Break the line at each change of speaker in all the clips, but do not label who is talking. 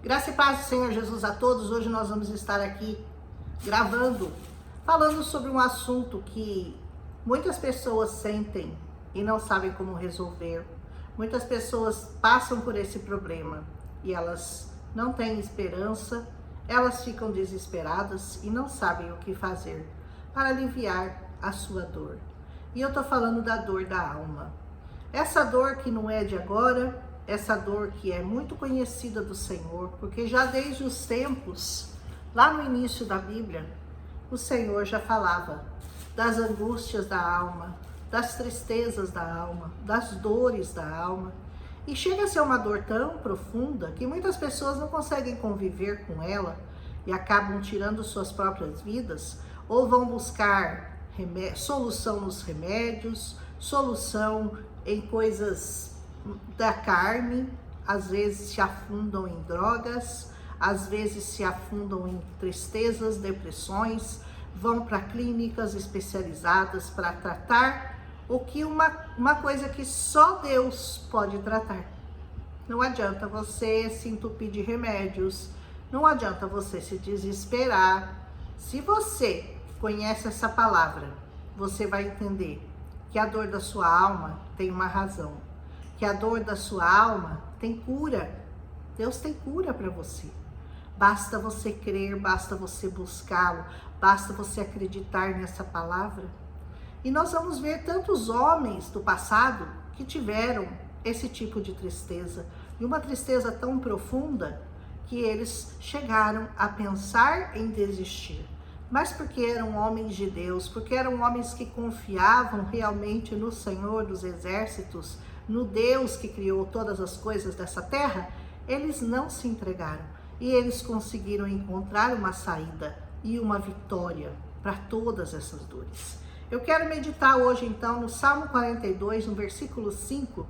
Graça e paz do Senhor Jesus a todos. Hoje nós vamos estar aqui gravando, falando sobre um assunto que muitas pessoas sentem e não sabem como resolver. Muitas pessoas passam por esse problema e elas não têm esperança, elas ficam desesperadas e não sabem o que fazer para aliviar a sua dor. E eu tô falando da dor da alma. Essa dor que não é de agora, essa dor que é muito conhecida do Senhor, porque já desde os tempos, lá no início da Bíblia, o Senhor já falava das angústias da alma, das tristezas da alma, das dores da alma. E chega a ser uma dor tão profunda que muitas pessoas não conseguem conviver com ela e acabam tirando suas próprias vidas, ou vão buscar solução nos remédios, solução em coisas da carne, às vezes se afundam em drogas, às vezes se afundam em tristezas, depressões, vão para clínicas especializadas para tratar o que uma coisa que só Deus pode tratar. Não adianta você se entupir de remédios, não adianta você se desesperar. Se você conhece essa palavra, você vai entender que a dor da sua alma tem uma razão. Que a dor da sua alma tem cura. Deus tem cura para você. Basta você crer, basta você buscá-lo, basta você acreditar nessa palavra. E nós vamos ver tantos homens do passado que tiveram esse tipo de tristeza. E uma tristeza tão profunda que eles chegaram a pensar em desistir. Mas porque eram homens de Deus, porque eram homens que confiavam realmente no Senhor dos Exércitos, no Deus que criou todas as coisas dessa terra, eles não se entregaram e eles conseguiram encontrar uma saída e uma vitória para todas essas dores. Eu quero meditar hoje então no Salmo 42, no versículo 5,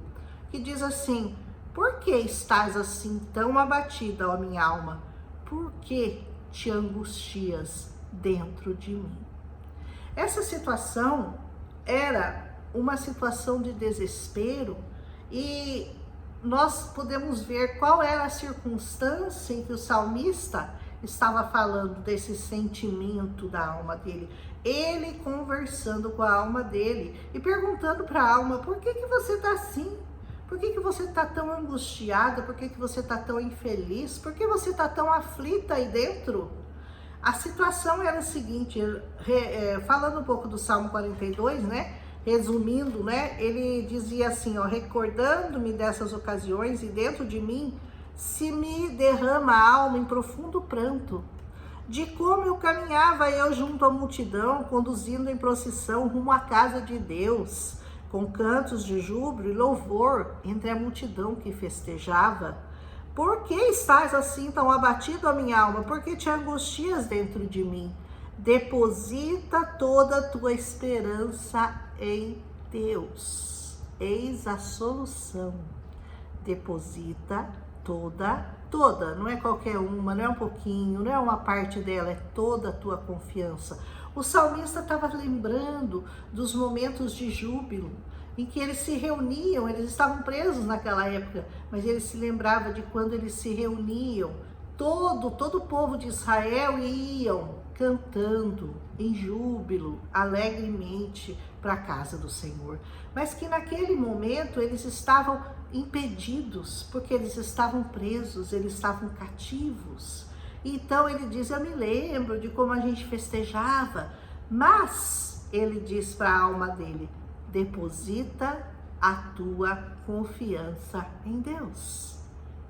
que diz assim: por que estás assim tão abatida, ó minha alma? Por que te angustias dentro de mim? Essa situação era uma situação de desespero e nós podemos ver qual era a circunstância em que o salmista estava falando desse sentimento da alma dele. Ele conversando com a alma dele e perguntando para a alma: por que você está assim? Por que você está tão angustiada? Por que você está tão infeliz? Por que você está tão aflita aí dentro? A situação era a seguinte, falando um pouco do Salmo 42, né? Resumindo, né? Ele dizia assim, ó: recordando-me dessas ocasiões e dentro de mim se me derrama a alma em profundo pranto, de como eu caminhava eu junto à multidão, conduzindo em procissão rumo à casa de Deus, com cantos de júbilo e louvor entre a multidão que festejava. Por que estás assim tão abatido, a minha alma? Por que te angustias dentro de mim? Deposita toda a tua esperança em Deus. Eis a solução. Deposita toda. Não é qualquer uma, não é um pouquinho, não é uma parte dela, é toda a tua confiança. O salmista estava lembrando dos momentos de júbilo, em que eles se reuniam, eles estavam presos naquela época, mas ele se lembrava de quando eles se reuniam, todo o povo de Israel iam cantando em júbilo, alegremente para a casa do Senhor. Mas que naquele momento eles estavam impedidos, porque eles estavam presos, eles estavam cativos. Então ele diz: eu me lembro de como a gente festejava, mas ele diz para a alma dele: deposita a tua confiança em Deus.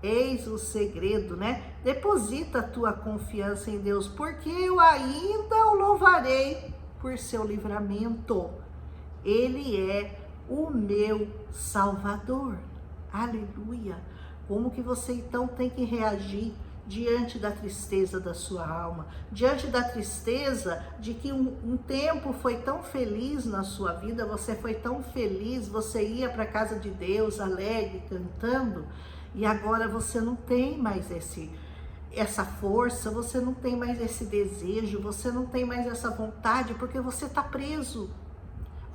Eis o segredo, né? Deposita a tua confiança em Deus, porque eu ainda o louvarei por seu livramento. Ele é o meu Salvador. Aleluia! Como que você então tem que reagir diante da tristeza da sua alma, diante da tristeza de que um tempo foi tão feliz na sua vida, você foi tão feliz, você ia para a casa de Deus alegre, cantando, e agora você não tem mais essa força, você não tem mais esse desejo, você não tem mais essa vontade, porque você está preso.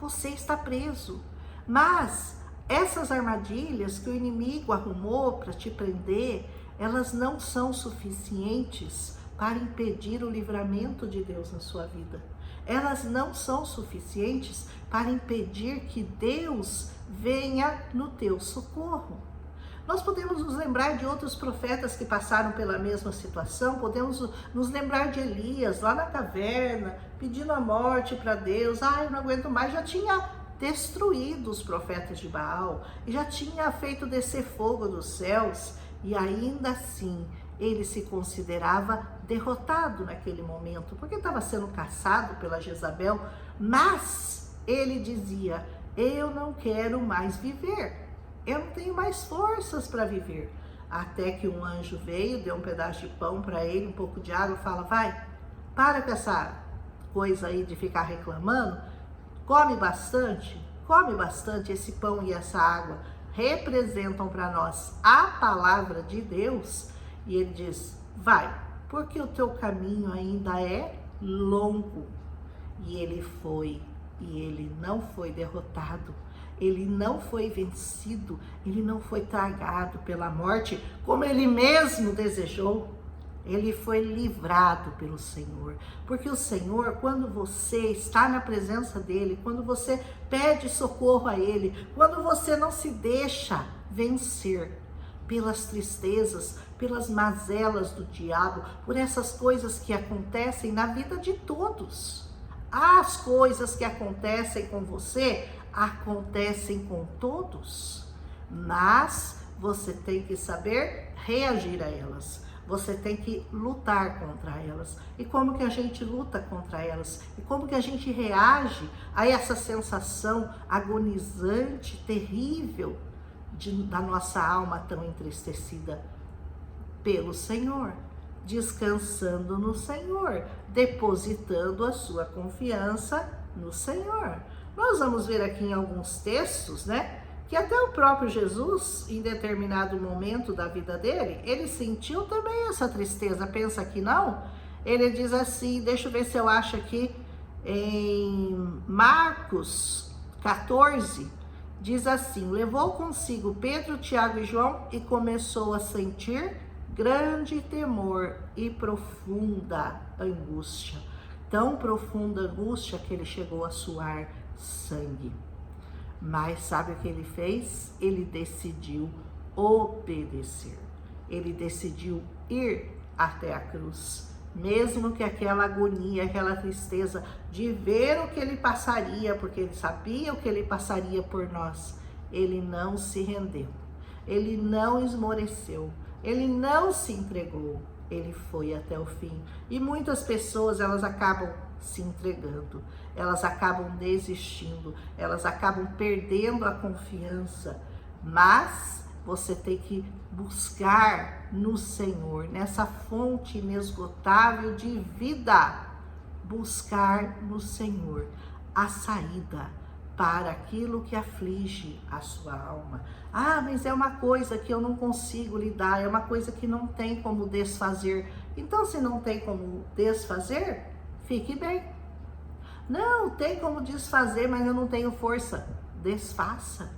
Você está preso. Mas essas armadilhas que o inimigo arrumou para te prender, elas não são suficientes para impedir o livramento de Deus na sua vida. Elas não são suficientes para impedir que Deus venha no teu socorro. Nós podemos nos lembrar de outros profetas que passaram pela mesma situação, podemos nos lembrar de Elias, lá na caverna, pedindo a morte para Deus. Eu não aguento mais, já tinha destruído os profetas de Baal, e já tinha feito descer fogo dos céus, e ainda assim ele se considerava derrotado naquele momento, porque estava sendo caçado pela Jezabel, mas ele dizia: eu não quero mais viver. Eu não tenho mais forças para viver. Até que um anjo veio, deu um pedaço de pão para ele, um pouco de água, fala: vai, para com essa coisa aí de ficar reclamando, come bastante, esse pão e essa água representam para nós a palavra de Deus. E ele diz: vai, porque o teu caminho ainda é longo. E ele foi, e ele não foi derrotado. Ele não foi vencido, ele não foi tragado pela morte, como ele mesmo desejou. Ele foi livrado pelo Senhor, porque o Senhor, quando você está na presença dele, quando você pede socorro a ele, quando você não se deixa vencer pelas tristezas, pelas mazelas do diabo, por essas coisas que acontecem na vida de todos. As coisas que acontecem com você acontecem com todos, mas você tem que saber reagir a elas. Você tem que lutar contra elas. E como que a gente luta contra elas? E como que a gente reage a essa sensação agonizante, terrível da nossa alma tão entristecida? Pelo Senhor, descansando no Senhor, depositando a sua confiança no Senhor. Nós vamos ver aqui em alguns textos, né, que até o próprio Jesus, em determinado momento da vida dele, ele sentiu também essa tristeza. Pensa que não? Ele diz assim, deixa eu ver se eu acho aqui, em Marcos 14, diz assim: levou consigo Pedro, Tiago e João e começou a sentir grande temor e profunda angústia. Tão profunda angústia que ele chegou a suar sangue. Mas sabe o que ele fez? Ele decidiu obedecer. Ele decidiu ir até a cruz. Mesmo que aquela agonia, aquela tristeza de ver o que ele passaria, porque ele sabia o que ele passaria por nós, ele não se rendeu. Ele não esmoreceu. Ele não se entregou. Ele foi até o fim. E muitas pessoas, elas acabam se entregando, elas acabam desistindo, elas acabam perdendo a confiança. Mas você tem que buscar no Senhor, nessa fonte inesgotável de vida, buscar no Senhor a saída para aquilo que aflige a sua alma. Mas é uma coisa que eu não consigo lidar, é uma coisa que não tem como desfazer. Então, se não tem como desfazer, fique bem. Não, tem como desfazer, mas eu não tenho força. Desfaça,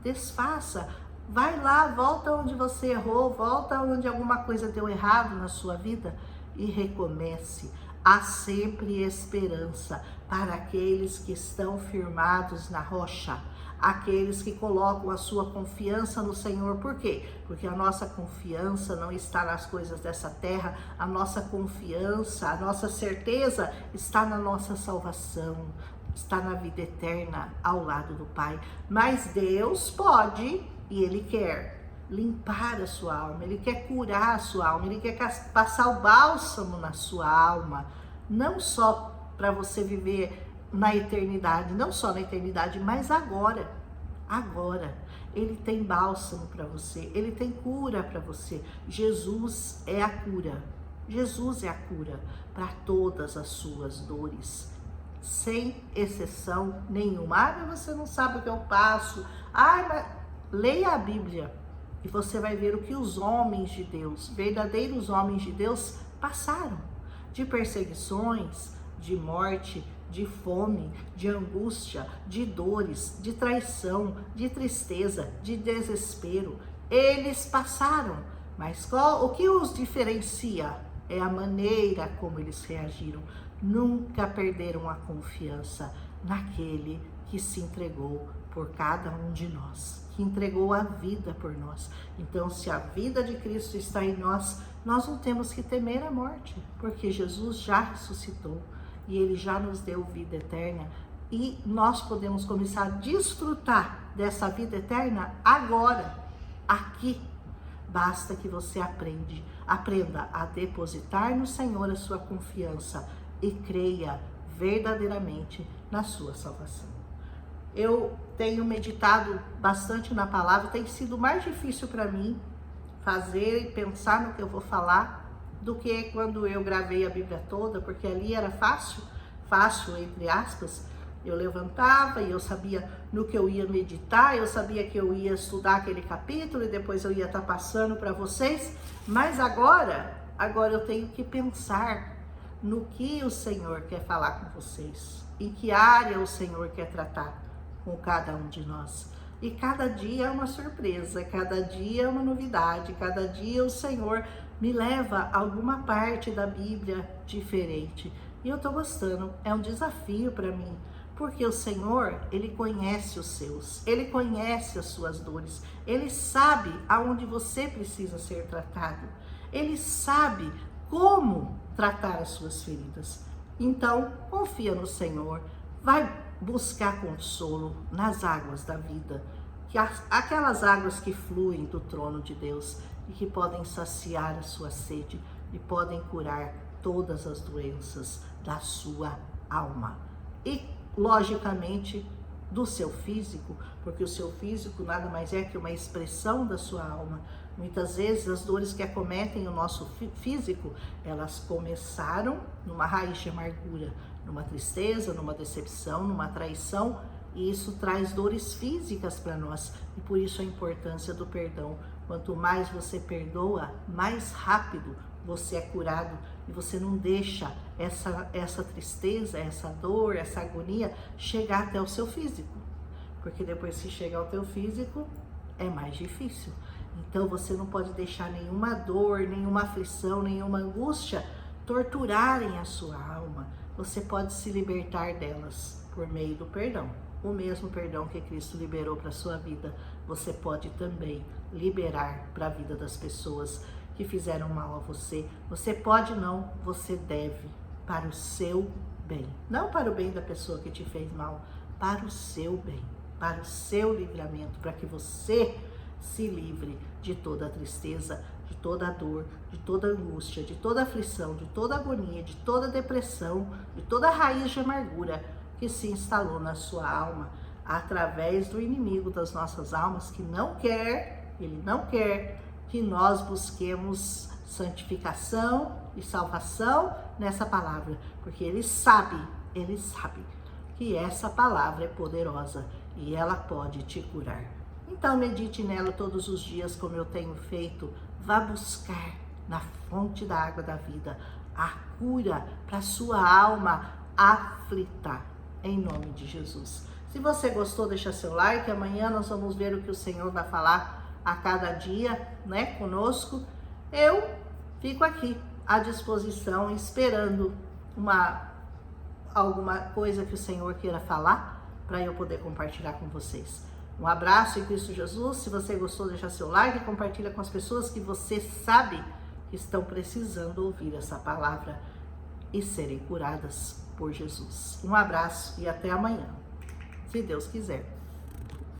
desfaça. Vai lá, volta onde você errou, volta onde alguma coisa deu errado na sua vida e recomece. Há sempre esperança para aqueles que estão firmados na rocha, aqueles que colocam a sua confiança no Senhor. Por quê? Porque a nossa confiança não está nas coisas dessa terra, a nossa confiança, a nossa certeza está na nossa salvação, está na vida eterna ao lado do Pai. Mas Deus pode e Ele quer limpar a sua alma, Ele quer curar a sua alma, Ele quer passar o bálsamo na sua alma, não só para você viver na eternidade, não só na eternidade, mas agora. Ele tem bálsamo para você, Ele tem cura para você. Jesus é a cura. Jesus é a cura para todas as suas dores, sem exceção nenhuma. Mas você não sabe o que eu passo. Mas leia a Bíblia e você vai ver o que os homens de Deus, verdadeiros homens de Deus, passaram. De perseguições, de morte, de fome, de angústia, de dores, de traição, de tristeza, de desespero. Eles passaram, Mas o que os diferencia é a maneira como eles reagiram. Nunca perderam a confiança naquele que se entregou por cada um de nós, que entregou a vida por nós. Então, se a vida de Cristo está em nós, nós não temos que temer a morte, porque Jesus já ressuscitou e Ele já nos deu vida eterna. E nós podemos começar a desfrutar dessa vida eterna agora, aqui. Basta que você aprenda a depositar no Senhor a sua confiança e creia verdadeiramente na sua salvação. Eu tenho meditado bastante na palavra, tem sido mais difícil para mim fazer e pensar no que eu vou falar do que quando eu gravei a Bíblia toda, porque ali era fácil entre aspas. Eu levantava e eu sabia no que eu ia meditar, eu sabia que eu ia estudar aquele capítulo e depois eu ia estar passando para vocês, mas agora eu tenho que pensar no que o Senhor quer falar com vocês, em que área o Senhor quer tratar com cada um de nós. E cada dia é uma surpresa, cada dia é uma novidade, cada dia o Senhor me leva a alguma parte da Bíblia diferente. E eu estou gostando, é um desafio para mim. Porque o Senhor, Ele conhece os seus, Ele conhece as suas dores, Ele sabe aonde você precisa ser tratado, Ele sabe como tratar as suas feridas. Então, confia no Senhor, vai buscar consolo nas águas da vida, aquelas águas que fluem do trono de Deus e que podem saciar a sua sede e podem curar todas as doenças da sua alma. E logicamente do seu físico, porque o seu físico nada mais é que uma expressão da sua alma. Muitas vezes as dores que acometem o nosso físico, elas começaram numa raiz de amargura, numa tristeza, numa decepção, numa traição, e isso traz dores físicas para nós. E por isso a importância do perdão. Quanto mais você perdoa, mais rápido você é curado e você não deixa essa tristeza, essa dor, essa agonia chegar até o seu físico. Porque depois que chega ao teu físico, é mais difícil. Então você não pode deixar nenhuma dor, nenhuma aflição, nenhuma angústia torturarem a sua alma. Você pode se libertar delas por meio do perdão. O mesmo perdão que Cristo liberou para a sua vida, você pode também liberar para a vida das pessoas que fizeram mal a você. Você pode não, você deve, para o seu bem. Não para o bem da pessoa que te fez mal, para o seu bem, para o seu livramento, para que você se livre de toda a tristeza, de toda a dor, de toda a angústia, de toda a aflição, de toda a agonia, de toda a depressão, de toda a raiz de amargura que se instalou na sua alma através do inimigo das nossas almas, que ele não quer que nós busquemos santificação e salvação nessa palavra, porque ele sabe que essa palavra é poderosa e ela pode te curar. Então medite nela todos os dias, como eu tenho feito. Vá buscar na fonte da água da vida a cura para sua alma aflita, em nome de Jesus. Se você gostou, deixa seu like. Amanhã nós vamos ver o que o Senhor vai falar a cada dia, né, conosco. Eu fico aqui à disposição, esperando alguma coisa que o Senhor queira falar, para eu poder compartilhar com vocês. Um abraço em Cristo Jesus. Se você gostou, deixa seu like e compartilha com as pessoas que você sabe que estão precisando ouvir essa palavra e serem curadas por Jesus. Um abraço e até amanhã, se Deus quiser.